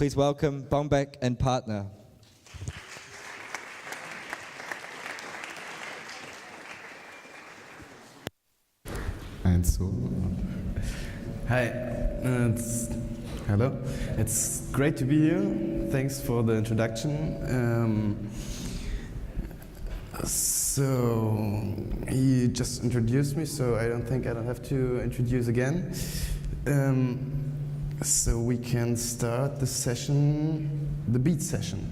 Please welcome BONGBECK and partner. And so, hi, hello. It's great to be here. Thanks for the introduction. So he just introduced me, so I don't think I don't have to introduce again. So we can start the session, the beat session,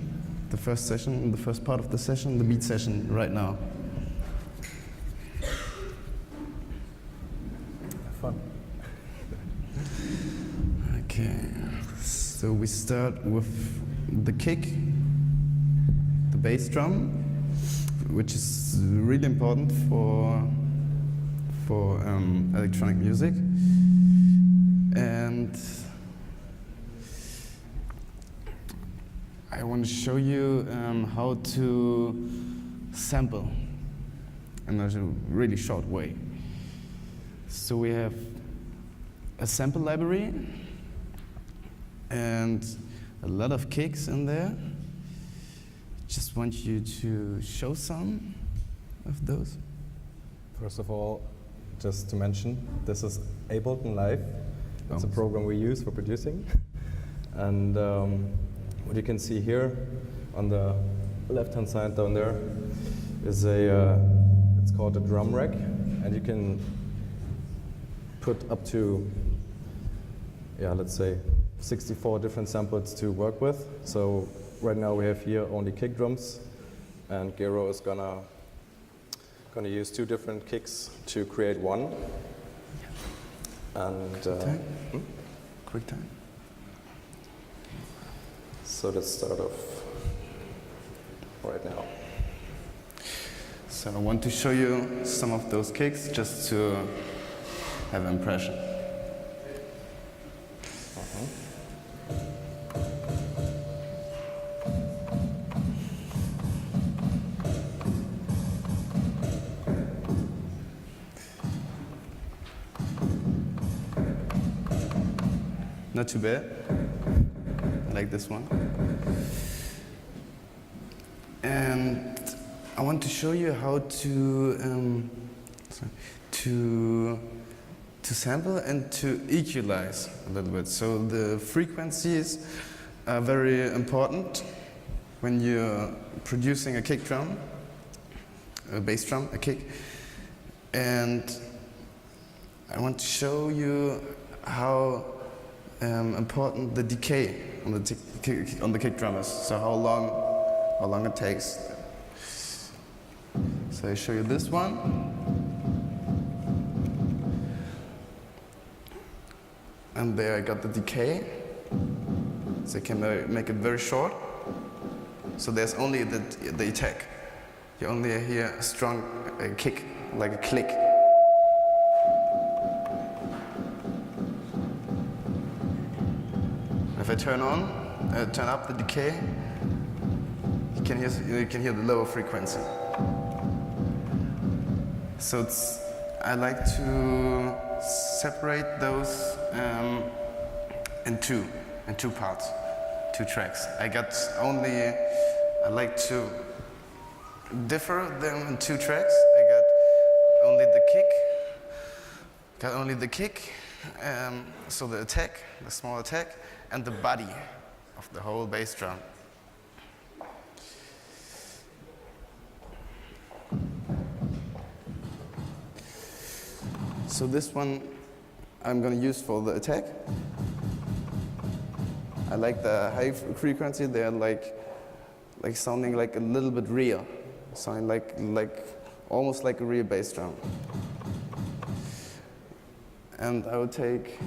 the first session, the first part of the session, the beat session right now. Fun. Okay, so we start with the kick, the bass drum, which is really important for electronic music, and I want to show you how to sample in a really short way. So we have a sample library and a lot of kicks in there. Just want you to show some of those. First of all, just to mention, this is Ableton Live. It's a program we use for producing. And what you can see here on the left-hand side down there is it's called a drum rack. And you can put up to, let's say 64 different samples to work with. So right now we have here only kick drums, and Gero is gonna use 2 different kicks to create one. And quick time. So let's start off right now. So I want to show you some of those kicks just to have an impression. Not too bad. I like this one. And I want to show you how to sample and to equalize a little bit. So the frequencies are very important when you're producing a kick drum, a bass drum, a kick. And I want to show you how important the decay on the kick drum is. So how long it takes. So I show you this one. And there I got the decay. So I can make it very short. So there's only the attack. You only hear a strong kick, like a click. If I turn up the decay, you can hear the lower frequency. So I like to separate those in two parts, 2 tracks. I like to differ them in 2 tracks. I got only the kick, so the attack, the small attack, and the body of the whole bass drum. So this one I'm going to use for the attack. I like the high frequency. They're like sounding like a little bit real, sounding like almost like a real bass drum. And I will take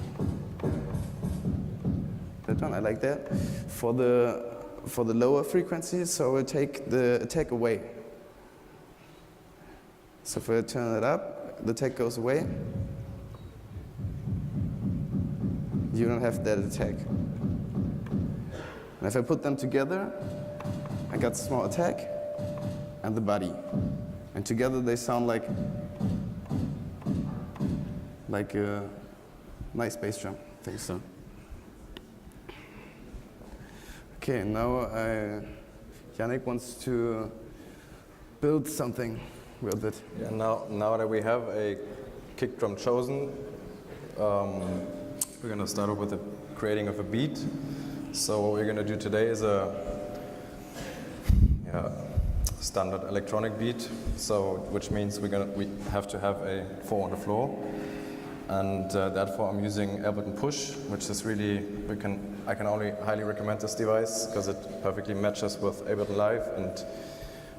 that one. I like that. For the lower frequencies, so I will take the attack away. So if I turn it up, the attack goes away. You don't have that attack. And if I put them together, I got small attack and the body. And together they sound like a nice bass drum. I think so. Okay, now Yannick wants to build something with it. Yeah, now that we have a kick drum chosen, we're going to start off with the creating of a beat. So what we're going to do today is a standard electronic beat. So which means we have to have a 4 on the floor, and therefore I'm using Ableton Push, which is really I can only highly recommend this device because it perfectly matches with Ableton Live and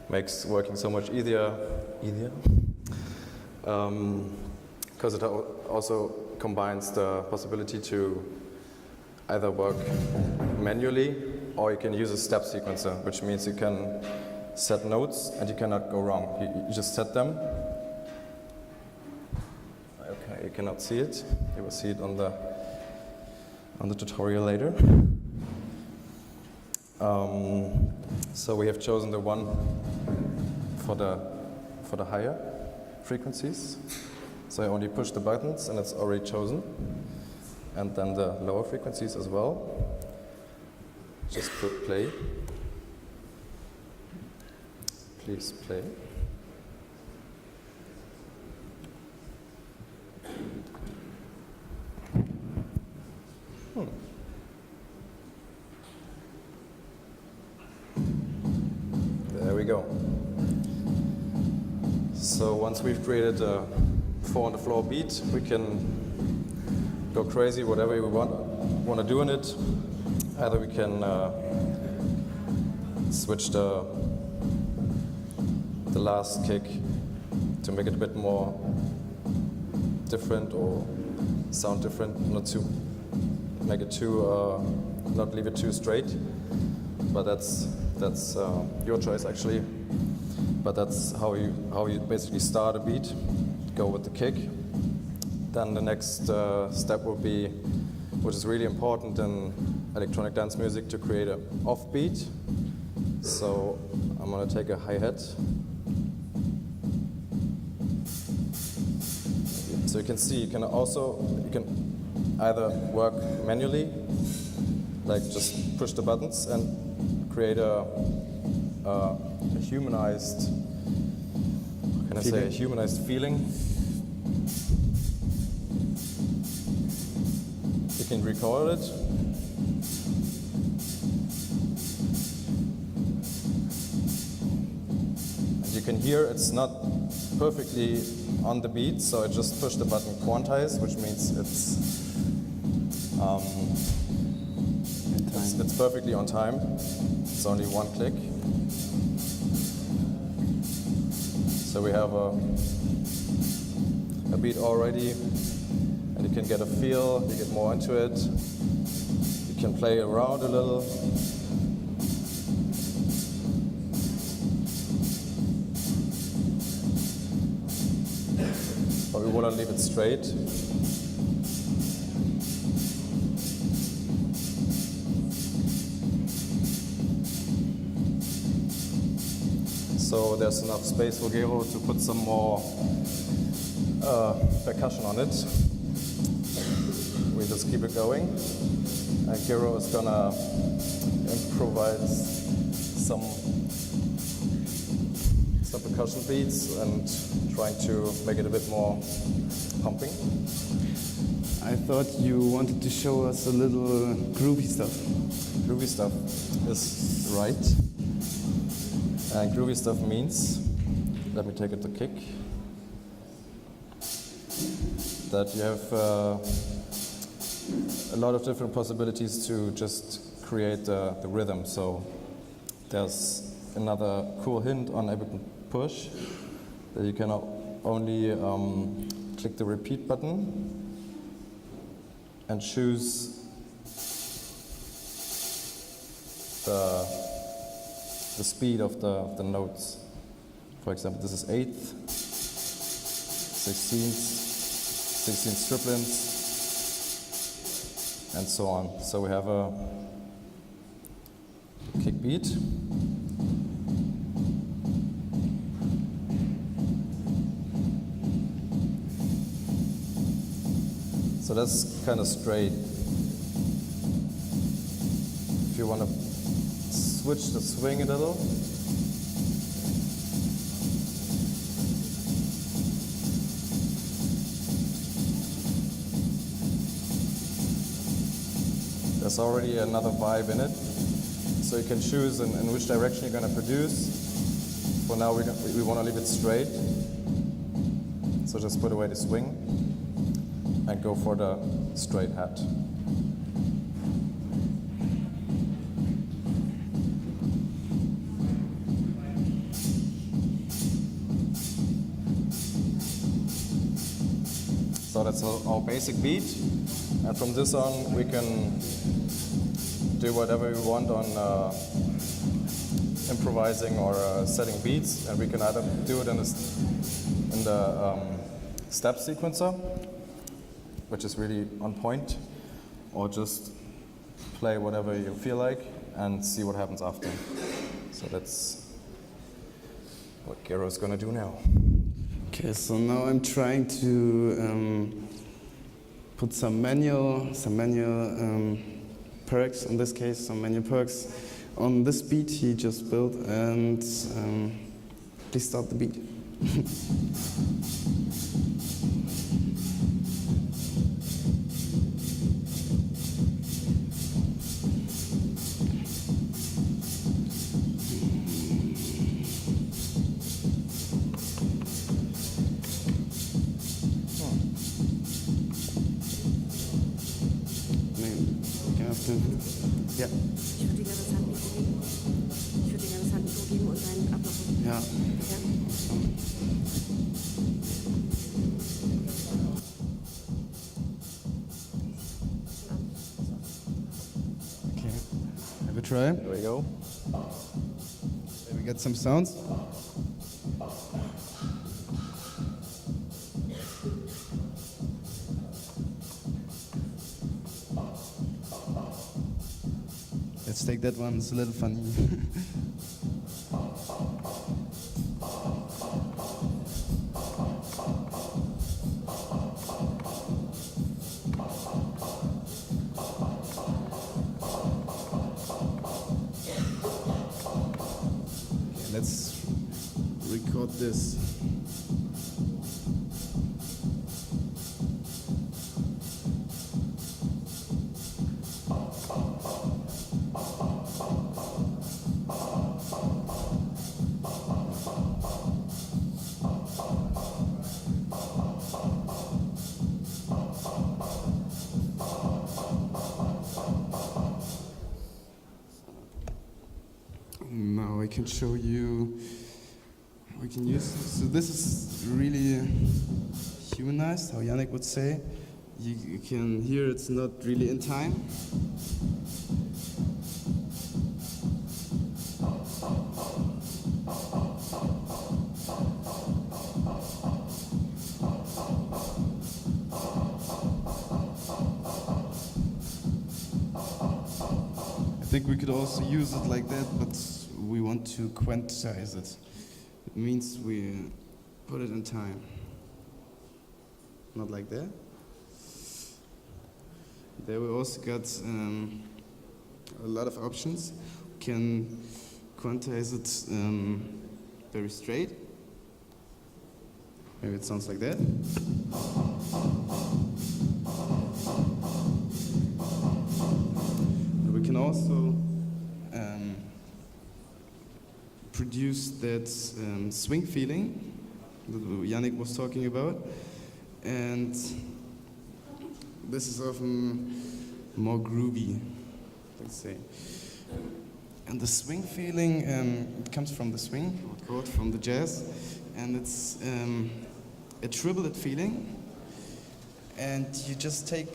makes working so much easier. Because it also combines the possibility to either work manually or you can use a step sequencer, which means you can set notes and you cannot go wrong. You just set them. Okay, you cannot see it. You will see it on the tutorial later. So we have chosen the one for the higher frequencies. So I only push the buttons and it's already chosen. And then the lower frequencies as well. Just put play. Please play. There we go. So once we've created a 4 on the floor beat, we can go crazy, whatever we want to do in it. Either we can switch the last kick to make it a bit more different or sound different, not leave it too straight. But that's your choice actually. But that's how you basically start a beat. Go with the kick. Then the next step will be, which is really important in electronic dance music, to create an off beat. So I'm gonna take a hi-hat. So you can see you can either work manually, like just push the buttons and create a humanized, a humanized feeling. You can record it. And you can hear it's not perfectly on the beat, so I just push the button quantize, which means it's perfectly on time. It's only one click. So we have a beat already, and you can get a feel, you get more into it. You can play around a little. But we want to leave it straight. So there's enough space for Gero to put some more percussion on it. We just keep it going. And Gero is gonna improvise some percussion beats and trying to make it a bit more pumping. I thought you wanted to show us a little groovy stuff. Groovy stuff is right. And groovy stuff means, let me take it to kick, that you have a lot of different possibilities to just create the rhythm. So there's another cool hint on Ableton Push, that you can only click the repeat button and choose the speed of the notes. For example, this is 8th, 16th triplets, and so on. So we have a kick beat. So that's kind of straight. If you want to switch the swing a little. There's already another vibe in it, so you can choose in which direction you're going to produce. For now, we want to leave it straight, so just put away the swing and go for the straight hat. So that's our basic beat, and from this on we can do whatever we want on improvising or setting beats, and we can either do it in the step sequencer, which is really on point, or just play whatever you feel like and see what happens after. So that's what Gero's gonna do now. Okay, so now I'm trying to put some manual perks, in this case some manual perks, on this beat he just built, and please start the beat. Ja. Ich würde dir gerne das Handmikro geben. Ich würde dir gerne das Handmikro geben und deinen Ablauf. Ja. Okay. Have a try. There we go. Maybe get some sounds. Let's take that one, it's a little funny. Okay, let's record this. Now I can show you how we can use this. So this is really humanized, how Yannick would say. You can hear it's not really in time. I think we could also use it like that, but we want to quantize it. It means we put it in time. Not like that. There we also got a lot of options. We can quantize it very straight. Maybe it sounds like that. We can also produce that swing feeling that Yannick was talking about, and this is often more groovy, let's say. And the swing feeling it comes from the swing chord, from the jazz, and it's a triplet feeling, and you just take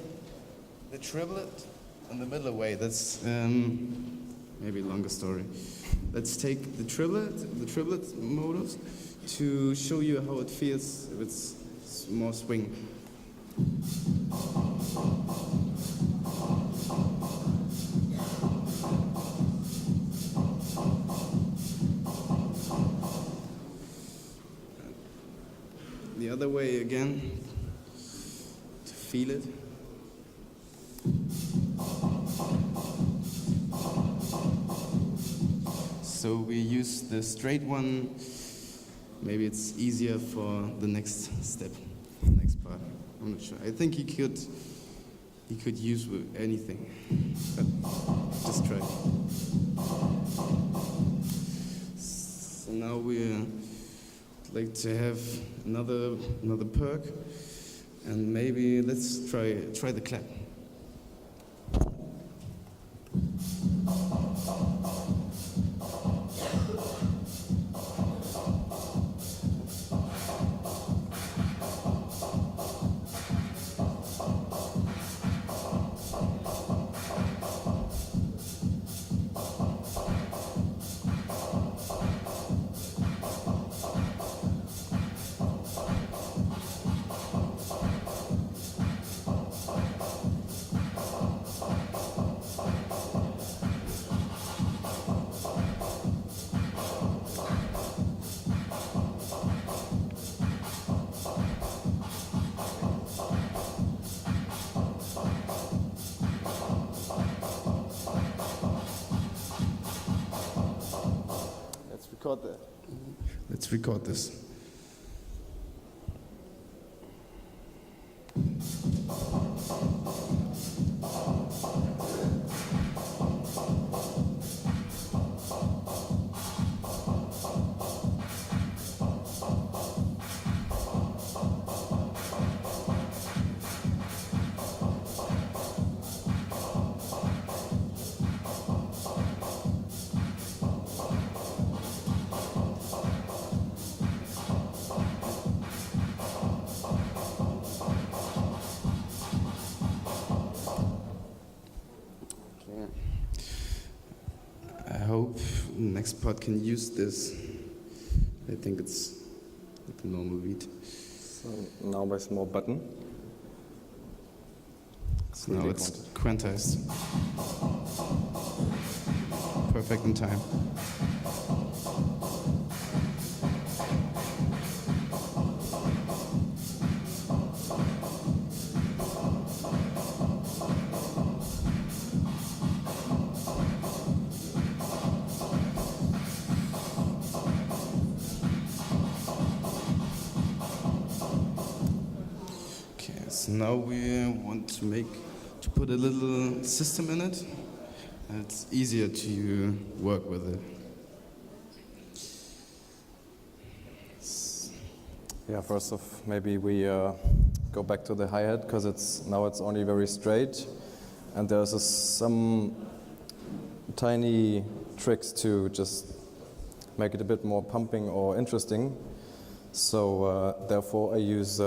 the triplet in the middle away. That's maybe a longer story. Let's take the triplet modus to show you how it feels if it's more swing. The other way again, to feel it. so we use the straight one. Maybe it's easier for the next step, the next part. I'm not sure. I think he could use with anything, but just try. So now we like to have another perk, and maybe let's try the clap. Let's record this. I hope the next part can use this. I think it's like a normal beat. So now by small button. So now it's quantized. Perfect in time. So now we want to put a little system in it, and it's easier to work with it. Yeah, first off, maybe we go back to the hi-hat, because now it's only very straight, and there's some tiny tricks to just make it a bit more pumping or interesting. So therefore I use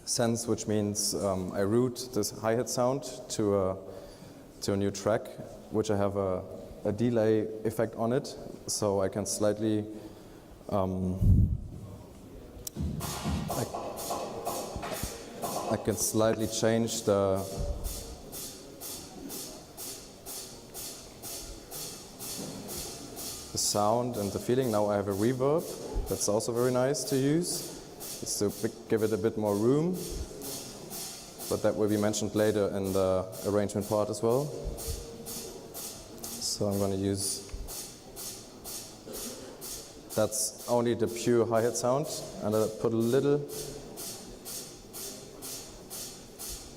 sense, which means I route this hi-hat sound to a new track, which I have a delay effect on it, so I can slightly I can slightly change the sound and the feeling. Now I have a reverb. That's also very nice to use. Just to give it a bit more room, but that will be mentioned later in the arrangement part as well. So I'm going to use, that's only the pure hi-hat sound, and I put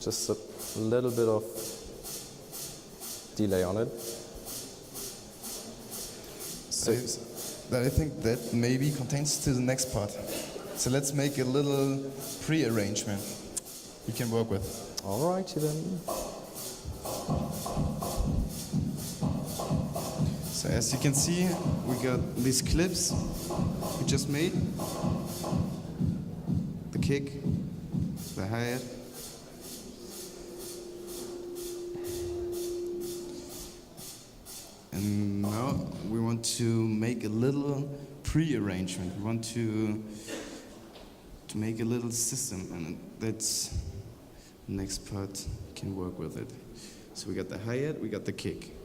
just a little bit of delay on it. So I think that maybe contains to the next part. So let's make a little pre-arrangement you can work with. All righty then. So as you can see, we got these clips we just made. The kick, the hi-hat. And now we want to make a little pre-arrangement. We want to make a little system, and that's the next part can work with it. So we got the hi-hat, we got the kick.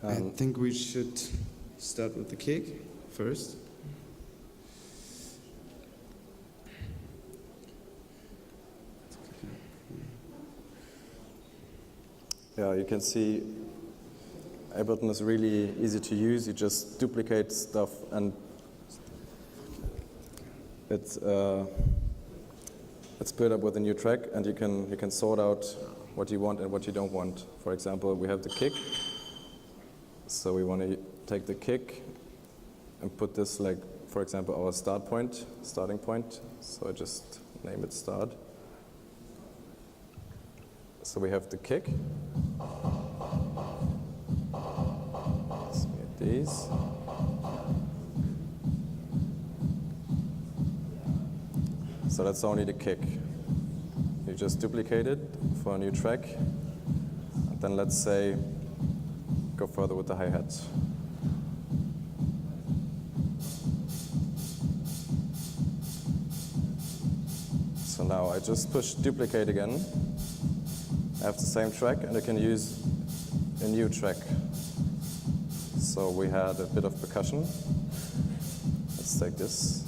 I think we should start with the kick first. Yeah, you can see Ableton is really easy to use. You just duplicate stuff and it's paired up with a new track, and you can sort out what you want and what you don't want. For example, we have the kick. So we want to take the kick and put this like, for example, our starting point. So I just name it start. So we have the kick. Let's get these. So that's only the kick. You just duplicate it for a new track. And then let's say, go further with the hi-hat. So now I just push duplicate again. I have the same track and I can use a new track. So we had a bit of percussion. Let's take this.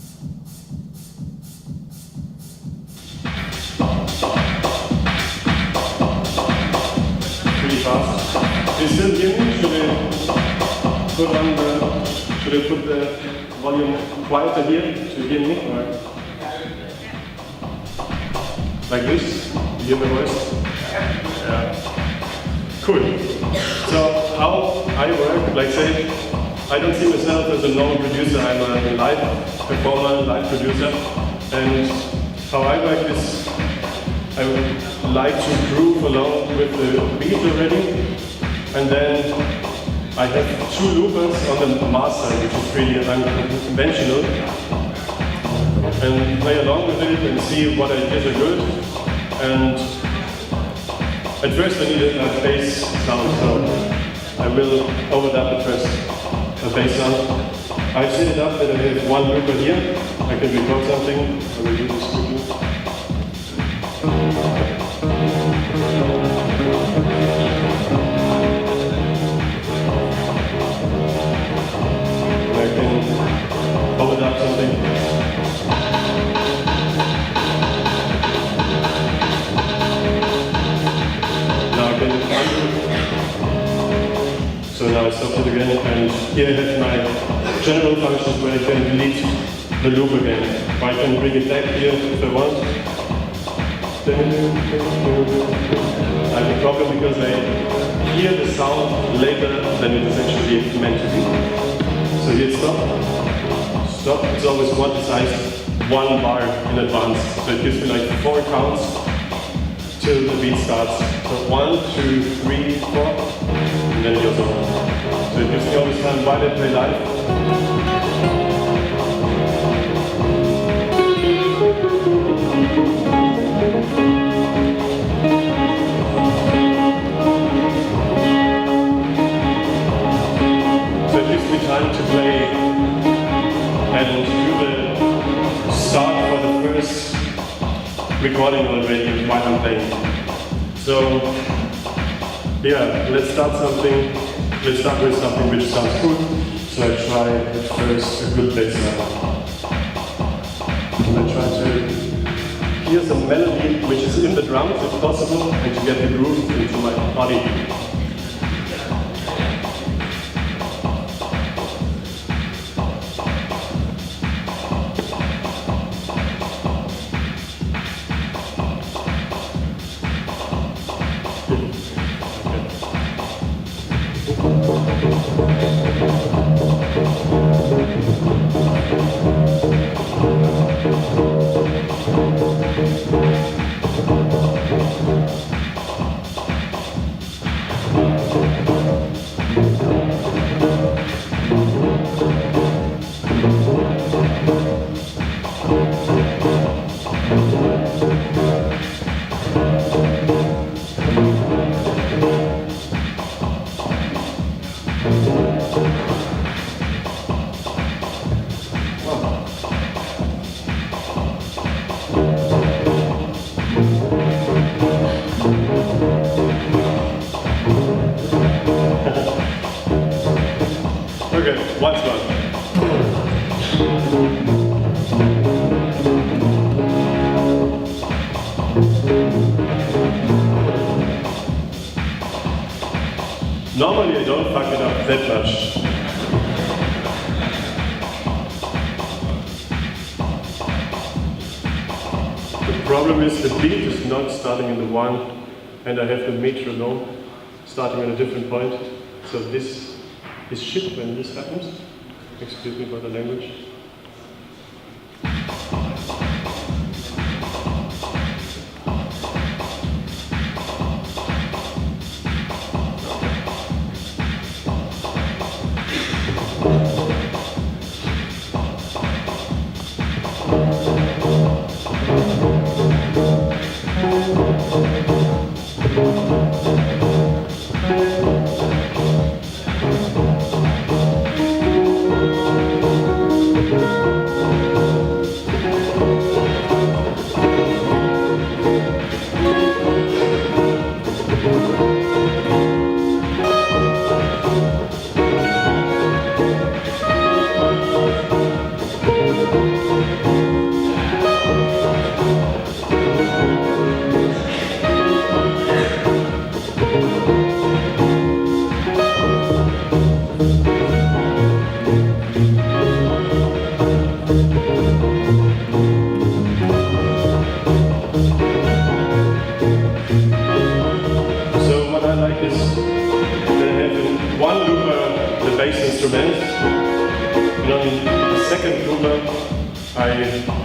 Pretty fast. Do you still hear me? Should I put the volume quieter here to hear me? Or like this? You hear my voice? Yeah. Cool. So how I work, like say, I don't see myself as a known producer. I'm a live performer, live producer. And how I work is I would like to groove along with the beat already. And then I have two loopers on the master, which is pretty unconventional. And play along with it and see what ideas are good. And at first I need a bass sound, so I will overdub at first a bass sound. I've set it up that I have one looper here. I can record something. I will do this quickly. I can overdub something. So now I stop it again, and here I have my general functions where I can delete the loop again. Or I can bring it back here if I want. I have a problem because I hear the sound later than it is actually meant to be. So here stop. Stop, it's always quantized 1 bar in advance. So it gives me like 4 counts till the beat starts. So 1, 2, 3, 4, and then it goes on. So it gives me all this time while I play live. So it gives me time to play and do the start for the first recording already while I'm playing. So yeah, let's start with something which sounds good. So I try at first a good bass line. And I try to hear some melody which is in the drums if possible, and to get the groove into my body. Normally I don't fuck it up that much. The problem is the beat is not starting in the one, and I have the metronome starting at a different point. So this is shit when this happens. Excuse me for the language.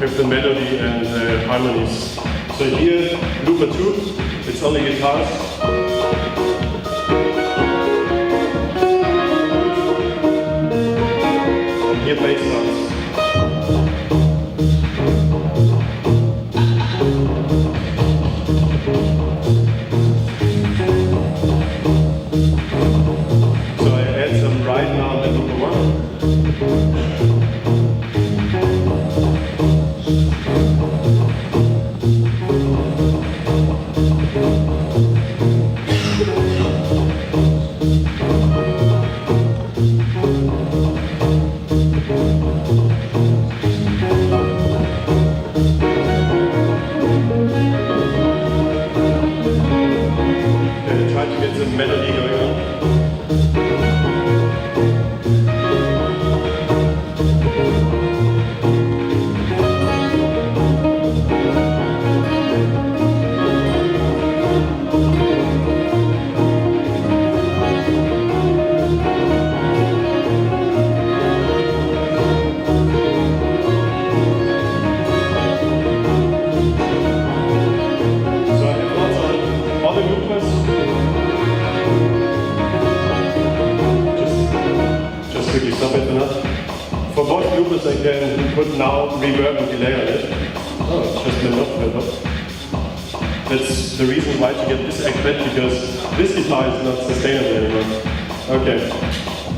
With the melody and the harmonies. So here, looper 2, it's only guitars. And here bass sounds. So I add some right now at looper 1. Melody going on. So I have lots of other loopers. Quickly stop it enough. For both loopers I can put now reverb and delay on it. Oh, just went off. That's the reason why to get this Acpad, because this guitar is not sustainable anymore. Okay,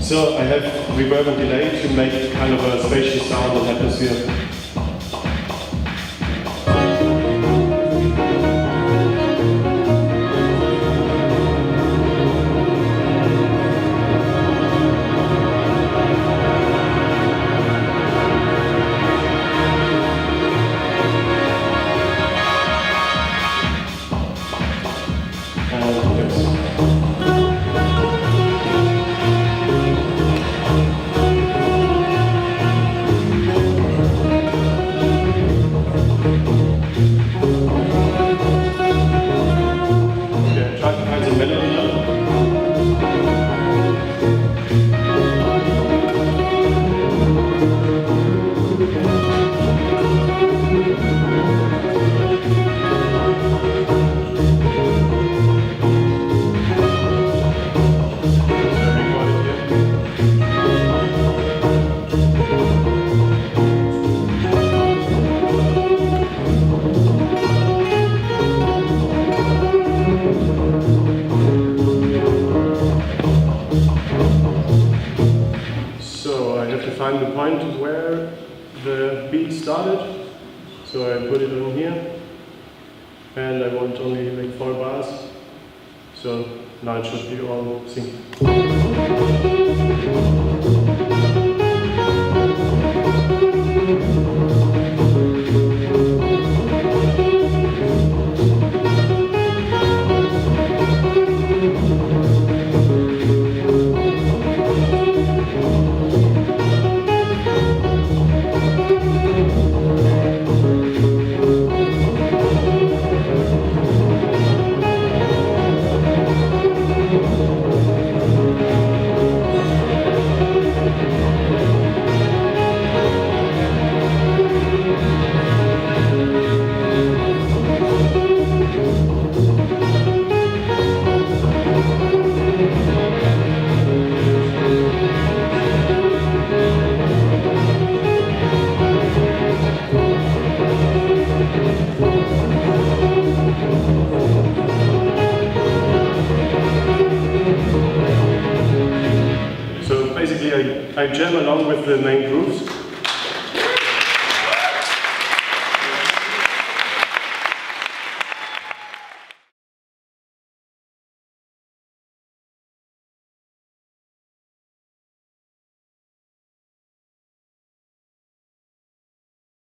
so I have reverb and delay to make kind of a spacious sound and atmosphere. Find the point where the beat started, so I put it on here, and I want only like 4 bars, so now it should be all synced. I jam along with the main grooves.